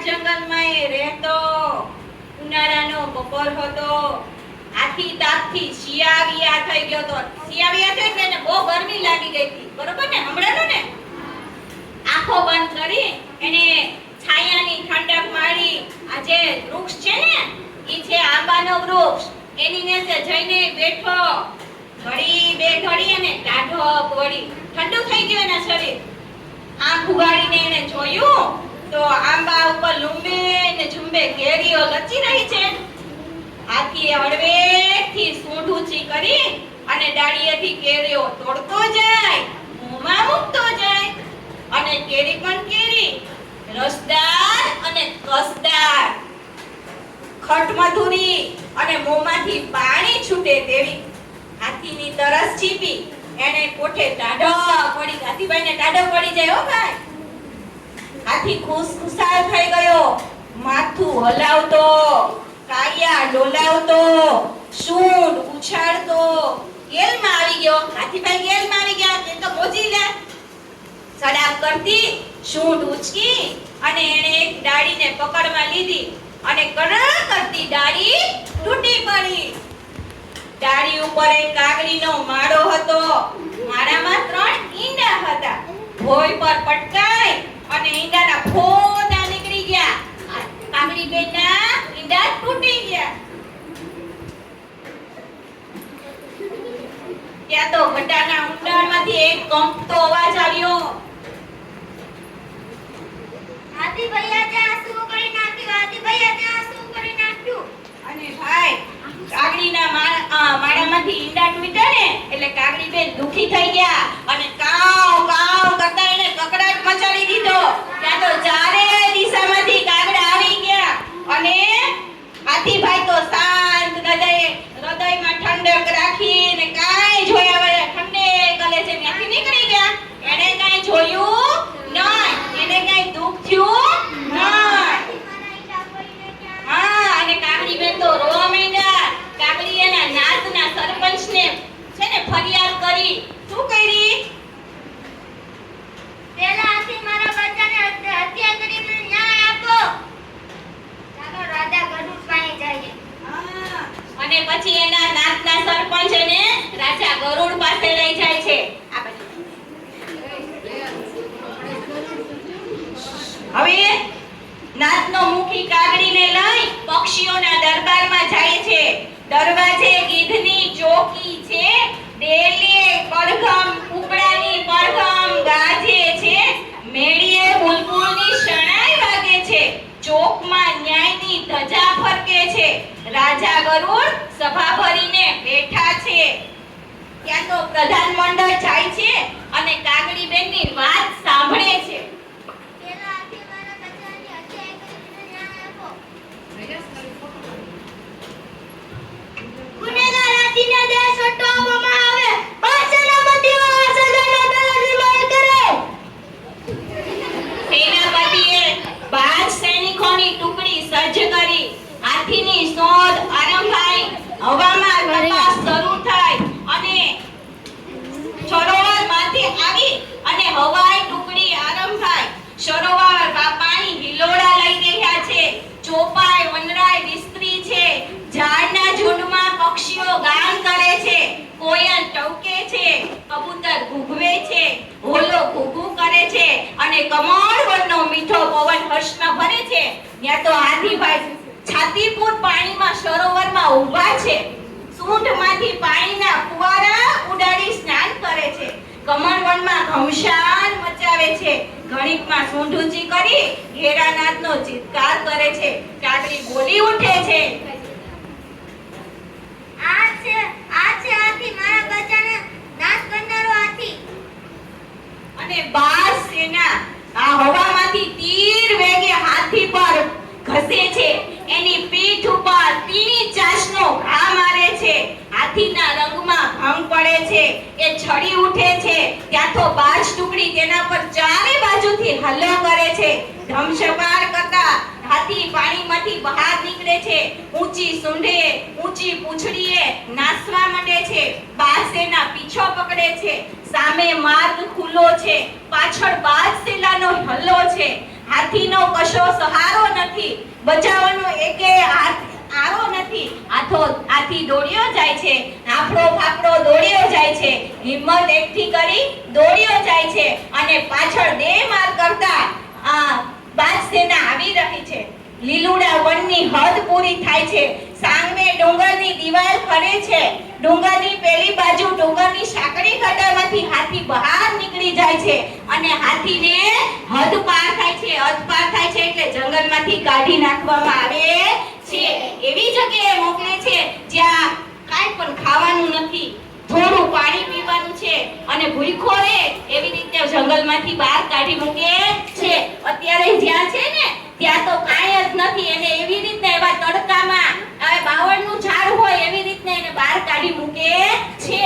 જંગલમાં એ રહેતો. ઉનાળાનો બપોર હતો. હાથી તાપથી શિયાવિયા થઈ ગયો તો. શિયાવિયા થઈ કે એને બહુ ગરમી લાગી ગઈ હતી. બરોબર ને? હમણાં ને આંખો બંધ કરી એને છાયાની ઠંડક મારી. આ જે વૃક્ષ છે ને ઈ છે આંબાનો વૃક્ષ. એની નીચે જઈને બેઠો. ઘડી બે ઘડી અને ટાઢો પડી. ઠંડુ થઈ ગયું એના શરીર. આંખ ઉગાડીને એને જોયું તો આંબા ઉપર લંબે ને ઝુંબે કેરીઓ લચી રહી છે. હાથીએ હળવેકથી સૂંઢ ઊંચી કરી અને ડાળીએથી કેરીઓ તોડતો જાય, મોંમાં મૂકતો જાય. અને કેરી પણ કેરી, રસદાર અને કસદાર, ખટમધુરી અને મોંમાંથી પાણી છૂટે તેવી. હાથીની તરસ છીપી એને કોઠે ટાઢો પડી. હાથીભાઈને ટાઢો પડી જાય હો ભાઈ. હાથી ખુશાલ થઈ ગયો. માથું હલાવતો, કાયા ડોલાવતો, સૂંઢ ઉછાળતો. ગેલમાં આવી ગયો. હાથીભાઈ ગેલમાં આવી ગયા. તે તો મોજી લે. સડાપ કરતી સૂંઢ ઉચકી અને એને એક ડાળીને પકડમાં લીધી અને કડક કરતી ડાળી તૂટી પડી. ડાળી ઉપર એક કાગડીનો માળો હતો. માળામાં 3 ઈંડા હતા. ભોય પર પટકાઈ અને ઈંડાના ફોડા નીકળી ગયા. કાગડી બેનના ઈંડા તૂટી ગયા. ત્યાં તો ગટાના ઊંડાણમાંથી એક કંપતો અવાજ આવ્યો. હાથી ભૈયા ત્યાં શું કરી નાખ્યું? હાથી ભૈયા ત્યાં શું કરી નાખ્યું? અને ભાઈ કાગડીના માળામાંથી ઈંડા તૂટ્યા ને એટલે કાગડી બેન દુખી થઈ ગયા અને કાવ કાવ કરતા એને કકડાટ મચાડી દીધો. ત્યાં તો ચારે દિશામાંથી કાગડા આવી ગયા અને હાથીભાઈ તો શાંત હૃદયમાં ઠંડક રાખીને કાંઈ જોયા વગર ઠંડે કલેજે ત્યાંથી નીકળી ગયા. એને કાંઈ જોયું નહીં, એને કાંઈ દુઃખ થયું નહીં. હા, અને કાગડી બેન તો રોવા માંડ્યા. કાગડી એના નાતના સરપંચને છે ને ફરિયાદ કરી. શું કરી? પેલા હાથી મારા બચ્ચાને હત્યા કરીને ન્યાય આપો. ચાલો રાજા ગરુડ પાસે જઈએ. અને પછી એના નાતના સરપંચ એને રાજા ગરુડ પાસે લઈ જાય છે. હવે નાતનો મુખી કાગડીને લઈ પક્ષીઓના દરબારમાં જાય છે. દરવાજે ગીધની ચોકી છે. ડેલીએ પડઘમ કુકડાની પડઘમ ગાજે છે. મેળીએ બુલબુલની શણાઈ વાગે છે. ચોકમાં ન્યાયની ધજા ફરકે છે. રાજા ગરુડ સભા ભરીને બેઠા છે. ત્યાં તો પ્રધાન મંડળ જાય છે અને કાગડી બેનની વાત સાંભળે છે. પેલા હાથી મારા બચ્ચાની હત્યા કરીને ન્યાય આપો. ગુનેગાર હાથીને દેશ હટાવવામાં આવે. સેનાપતિઓ આ સજાને તરત રિમાન્ડ કરે. સેનાપતિએ 12 સૈનિકોની ટુકડી સજ્જ કરી. હાથીની શોધ આરંભાઈ. હવામાં તપાસ શરૂ થઈ અને સરોવરમાંથી આવી અને હવાઈ ટુકડી આરંભાઈ. સરોવરમાં પાણી હિલોડા લઈ રહ્યા છે. ચોપાઈ વનરાય વિસ્તરી છે. ઝાડના ઝુંડમાં પક્ષીઓ ગાન કરે છે. કોયલ ટવકે છે. કબૂતર ઘૂઘવે છે. હોલો ઘૂઘુ કરે છે અને કમળ વનનો મીઠો પવન હર્ષમાં ભરે છે. ત્યાં તો હાથીભાઈ છાતીપુર પાણીમાં સરોવરમાં ઊભા છે. સૂંઢમાંથી પાણીના ફુવારા ઉડાડી સ્નાન કરે છે. કમળવનમાં ઘમસાણ મચાવે છે. ઘણીકમાં સૂંઢ ઊંચી કરી ઘેરાનાદનો ચિત્કાર કરે છે. કાગડી બોલી ઉઠે છે. આ છે હાથી મારા બચ્ચાને નાશ કરનારો હાથી. અને 12 સેના આ હવામાંથી તીર વેગે હાથી પર ઘસે છે. એની પીઠ ઉપર પીળી ચાંચનો ઘા મારે છે. હાથીના રંગમાં ભંગ પડે છે. એ છડી ઉઠે છે. ત્યાં તો બાજ ટુકડી તેના પર ચારે બાજુથી હલ્લો કરે છે. ધમસપાર કરતા હાથી પાણીમાંથી બહાર નીકળે છે. ઊંચી સૂંઢે ઊંચી પૂંછડીએ નાસવા માંડે છે. બાદસેના પીછો પકડે છે. સામે માર્ગ ખુલ્લો છે. પાછળ બાદસેલાનો હલ્લો છે. હાથીનો કશો સહારો હાથી દોડ્યો જાય છે, હાફળો ફાફડો દોડ્યો જાય છે, હિંમત એકઠી કરી દોડ્યો જાય છે અને પાછળ બે માર કરતા આ બાજ સેના આવી રહી છે. લીલુડા વનની હદ પૂરી થાય છે. સામે ડુંગરની દિવાલ ફરે છે. ડુંગરની પેલી બાજુ ડુંગરની સાંકડી ગટારમાંથી હાથી બહાર નીકળી જાય છે અને હાથીને હદ પાર થાય છે. હદ પાર થાય છે એટલે જંગલમાંથી કાઢી નાખવામાં આવે છે. એવી જગ્યાએ મોકલે છે જ્યાં કાંઈ પણ ખાવાનું નથી, થોડું પાણી પીવાનું છે અને ભૂખો રહે એવી રીતે જંગલમાંથી બહાર કાઢી મૂકે છે. અત્યારે જ્યાં છે ને ત્યાં તો કાંઈ જ નથી, એને એવી રીતે એવા તડકામાં હવે બાવળનું ઝાડ હોય એવી રીતે એને બહાર કાઢી મૂકે છે.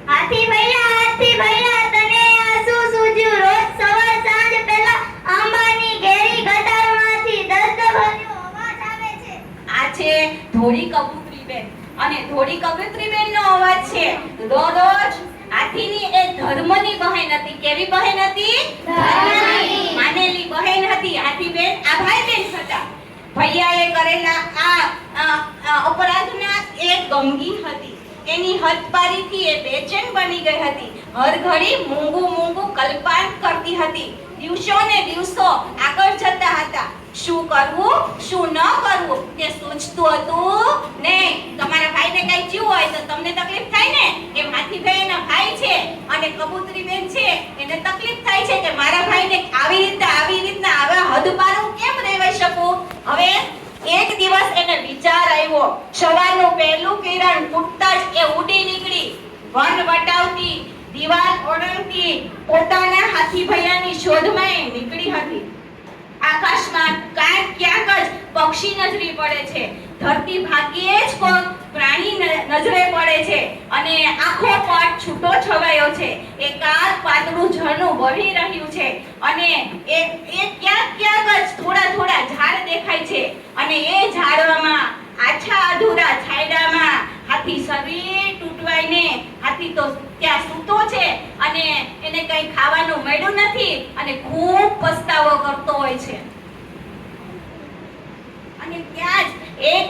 હાથી ભૈયા તને આ શું સૂઝ્યું? રોજ સવાર સાંજ પહેલા આંબાની ઘેરી ગટારમાંથી દર્દભર્યો અવાજ આવે છે. આ છે ધોળી કબૂતરીબેન અને ધોળી કબૂતરીબેનનો અવાજ છે. દરરોજ હાથીની એ ધર્મની બહેન હતી. કેવી બહેન હતી? ધર્મની. માનેલી બહેન હતી. હાથીબેન આ ભાઈબેન હતા. ભૈયાએ કરેલા આ અપરાધના એ ગમગીન હતી. એની હદપારીથી એ બેચેન બની ગઈ હતી. હર ઘડી મૂંગું કલ્પાંત કરતી હતી. દિવસો ને દિવસો આગળ જતા હતા. શું કરવું શું ન કરવું તે સૂચતું હતું નહીં. તમારા ભાઈને કઈ થયું હોય તો તમને તકલીફ થાય ને, એમ હાથીભાઈના ભાઈ છે અને કબૂતરીબેન છે એને તકલીફ થાય છે કે મારા ભાઈને આવી રીતના આવા હદપારું કેમ રહેવાઈ શકું. હવે એક દિવસ એને વિચાર આવ્યો. સવારનું પહેલું કિરણ ફૂટતા જ એ ઉડી નીકળી. વન વટાવતી, દિવાલ ઓળંગતી પોતાના હાથીભાઈની શોધમાં એ નીકળી હતી. આકાશમાં ક્યાંક જ પક્ષી નજરે પડે છે. ધરતી ભાગ્યે જ કોઈ પ્રાણી નજરે પડે છે અને આખો પટ છૂટો છવાયો છે. એકાદ પાતળું ઝરણું વહી રહ્યું છે અને એ ક્યાંક જ થોડા ઝાડ દેખાય છે અને એ ઝાડવામાં આછા અધૂરા છાયડામાં હાથી શરીર તૂટવાઈને હાથી તો ત્યાં સૂતો છે અને એને કંઈ ખાવાનું મળ્યું નથી અને ખૂબ પસ્તાવો કરતો હોય છે. અને ત્યાં જ એક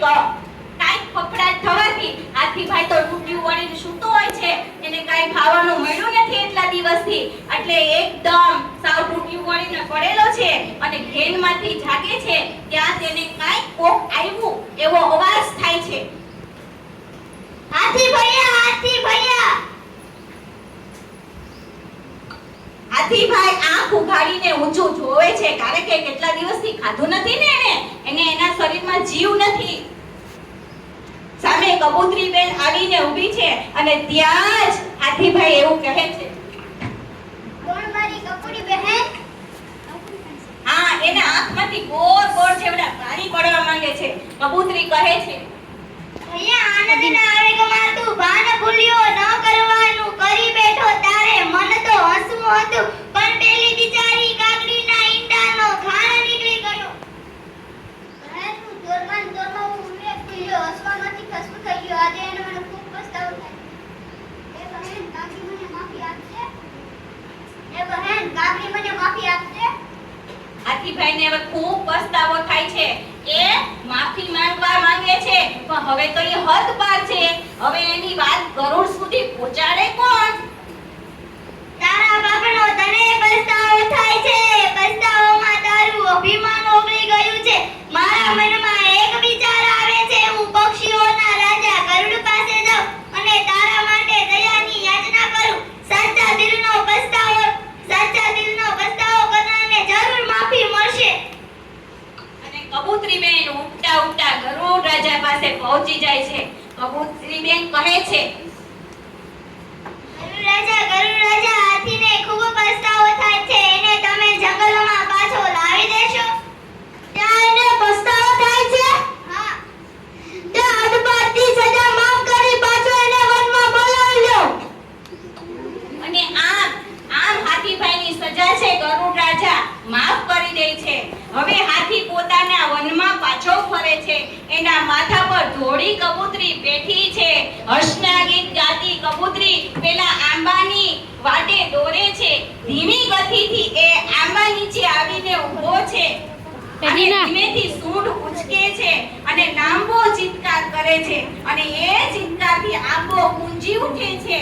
કાંઈક ફફડાટ થવાથી હાથીભાઈ તો તૂટ્યું વળીને સૂતો હોય છે. એને કાંઈ ખાવાનું મળ્યું નથી એટલા દિવસથી, એટલે એકદમ સાવ તૂટ્યું વળીને પડેલો છે અને ઘેનમાંથી જાગે છે. ત્યાં તેને કાંઈક કોક આવ્યું એવો અવાજ થાય છે. હાથી ભૈયા હાથીભાઈ આંખ ઉઘાડીને ઊંચું જોવે છે કારણ કે કેટલા દિવસથી ખાધું નથી ને એને એના શરીરમાં જીવ નથી. સામે કબૂતરીબેન આવીને ઊભી છે અને ત્યાં જ હાથીભાઈ એવું કહે છે. કોણ મારી કપૂરી બહેન? હા, એના આંખમાંથી ગોળ જેવડા પાણી પડવા માંગે છે. કબૂતરી કહે છે, ભૈયા આનંદના આવેગમાં તું ભાન ભૂલ્યો ન કરવાનું કરી બેઠો. તારે મન તો હસવું હતું પણ પેલી બિચારી કાકડીના ઈંડાનો ખાણ નીકળી ગયો. બહેન તું દોરમાં ઉમે ભૂલ્યો. હસવામાંથી ખસવું થઈ ગયો. આજે એનો મને ખૂબ પસ્તાવો થાય. એ બહેન કાકડી મને માફી આપશે? હાથીભાઈને હવે ખૂબ પસ્તાવો થાય છે. એ માફી માંગવા માંગે છે પણ હવે તો એ હદ પાર છે. હવે એની વાત ગરુડ સુધી પહોંચાડે કોણ? તારા બાપનો તને પસ્તાવો થાય છે. પસ્તાવોમાં તારું અભિમાન ઓગળી ગયું છે. મારા મનમાં એક વિચાર આવે છે. હું પક્ષીઓના રાજા ગરુડ પાસે જાઉં અને તારા માટે દયાની યાચના કરું. સાચા દિલનો પસ્તાવો કરનારને જરૂર માફી મળશે. અને કબૂતરીબેન ઉડતા ગરુડ રાજા પાસે પહોંચી જાય છે. કબૂતરીબેન કહે છે, ગરુડ રાજા હાથીને ખૂબ પસ્તાવો થાય છે. એને તમે જંગલમાં પાછો લાવી દેશો? ત્યાં એને પસ્તાવો થાય છે? હા. તે હદપારથી સજા માફ કરી પાછો એને વનમાં બોલાવી લો. અને આમ હાથીભાઈની સજા છે ગરુડ રાજા માફ કરી દે છે. હવે હાથી પોતાના વનમાં પાછો ફરે છે. એના માથા પર ધોળી કબૂતરી બેઠી છે. હર્ષના ગીત ગાતી કબૂતરી પેલા આંબાની વાટે દોરે છે. ધીમી ગતિથી એ આંબા નીચે આવીને ઊભો છે. અને ધીમેથી સૂંઢ ઉચકે છે અને લાંબો ચિત્કાર કરે છે અને એ ચિત્કારથી આંબો ગુંજી ઉઠે છે.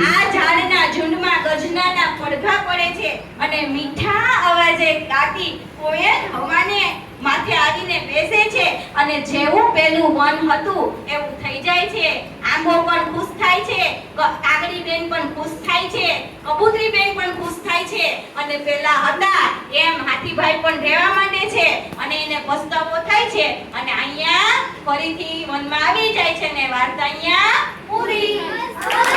આ ઝાડના ઝુંડમાં ગજનાના પડઘા પડે છે અને મીઠા અવાજે ગાતી કોયલ હવાને માથે આવીને બેસે છે અને જેવું પેલું વન હતું એવું થઈ જાય છે. આંબો પણ ખુશ થાય છે, કાગડી બેન પણ ખુશ થાય છે, કબૂતરી બેન પણ ખુશ થાય છે અને પેલા હતા એમ હાથીભાઈ પણ રહેવા માંડે છે અને એને પસ્તાવો થાય છે અને અહીંયા ફરીથી વનમાં આવી જાય છે ને વાર્તા અહીંયા પૂરી.